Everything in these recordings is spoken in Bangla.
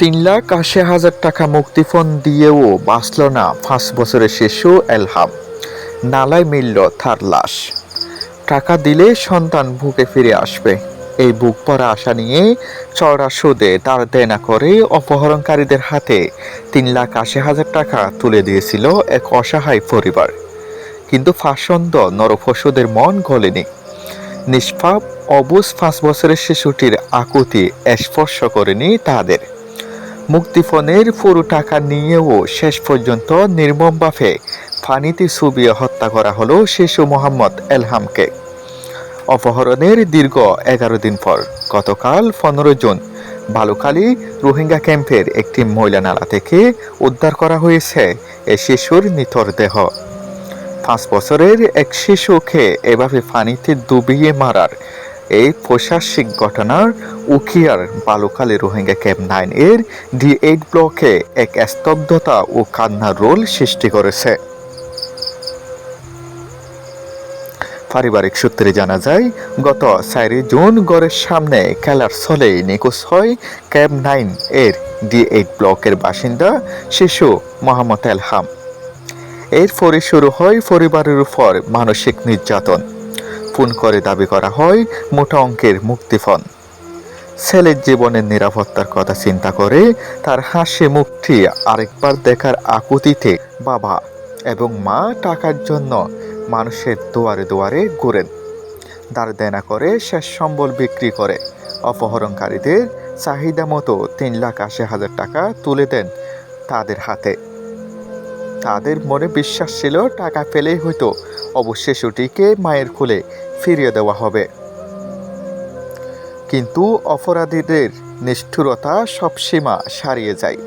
3,80,000 টাকা মুক্তিপণ দিয়েও বাঁচল না 5 বছরের শিশু এলহাম। নালায় মিলল তার লাশ। টাকা দিলে সন্তান বুকে ফিরে আসবে, এই বুক পড়া আশা নিয়ে চড়া সুদে তার দেনা করে অপহরণকারীদের হাতে 3,80,000 টাকা তুলে দিয়েছিল এক অসহায় পরিবার। কিন্তু ফাঁসন্দ নরপশুদের মন গলেনি। নিষ্পাপ অবুঝ 5 বছরের শিশুটির আকুতি স্পর্শ করেনি তাদের। মুক্তিপণের পুরো টাকা নিয়েও শেষ পর্যন্ত নির্মমভাবে পানিতে চুবিয়ে হত্যা করা হলো শিশু মোহাম্মদ এলহামকে। অপহরণের দীর্ঘ 11 দিন পর গতকাল 15 জুন বালুখালী রোহিঙ্গা ক্যাম্পের একটি ময়লা নালা থেকে উদ্ধার করা হয়েছে এই শিশুর নিথর দেহ। 5 বছরের এক শিশুকে এভাবে পানিতে ডুবিয়ে মারার এই পৈশাচিক ঘটনার উখিয়ার বালুখালী রোহিঙ্গা ক্যাম্প 9 এর D8 ব্লকে এক স্তব্ধতা ও কান্নার রোল সৃষ্টি করেছে। পারিবারিক সূত্রে জানা যায়, গত 4 জুন ঘরের সামনে খেলার ছলে নিখোঁজ হয় ক্যাম্প 9 এর D8 ব্লকের বাসিন্দা শিশু মোহাম্মদ এলহাম। এরপরই শুরু হয় পরিবারের উপর মানসিক নির্যাতন। ফোন করে দাবি করা হয় মোটা অঙ্কের মুক্তিপণ। ছেলের জীবনের নিরাপত্তার কথা চিন্তা করে তার হাসি মুখটি আরেকবার দেখার আকুতিতে বাবা এবং মা টাকার জন্য মানুষের দুয়ারে দুয়ারে ঘুরেন। ধার দেনা করে শেষ সম্বল বিক্রি করে অপহরণকারীদের চাহিদা মতো 3,80,000 টাকা তুলে দেন তাদের হাতে। তাদের মনে বিশ্বাস ছিল টাকা পেলেই হয়তো অবশ্য শিশুটিকে মায়ের কোলে ফিরিয়ে দেওয়া হবে। কিন্তু অপরাধীদের নিষ্ঠুরতা সব সীমা ছাড়িয়ে যায়।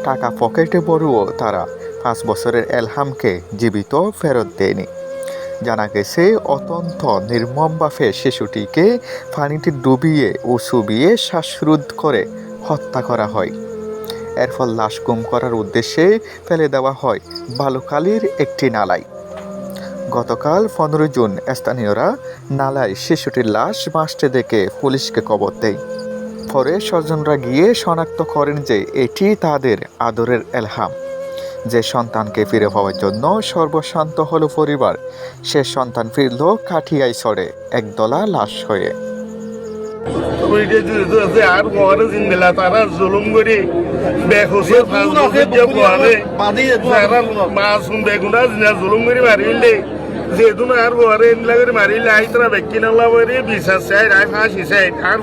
টাকা পকেটে ভরেও তারা 5 বছরের এলহামকে জীবিত ফেরত দেয়নি। জানা গেছে অত্যন্ত নির্মমভাবে শিশুটিকে পানিতে ডুবিয়ে ও চুবিয়ে শ্বাসরোধ করে হত্যা করা হয়। এরপর লাশ গুম করার উদ্দেশ্যে ফেলে দেওয়া হয় বালুখালীর একটি নালায়। গতকাল 15 জুন স্থানীয়রা নালায় শিশুটির লাশ ভাসতে দেখে পুলিশকে খবর দেয়। পরে স্বজনরা গিয়ে শনাক্ত করেন যে এটি তাদের আদরের এলহাম। যে সন্তানকে ফিরে পাওয়ার জন্য সর্বশান্ত হলো পরিবার, সে সন্তান ফিরল কাঠিয়ায় চড়ে একদলা লাশ হয়ে। আর মহারে জিন্দেলা তারা জুলুম করে বেখুশিয়া মাসুম বেগুনা জুলুম করে মারিলে যেহেতু আর মহারে এনলা করে মারিলে আই তারা ব্যক্তি নাল্লা করে বিশ্বাস চাই আই ফাঁসি চাই আর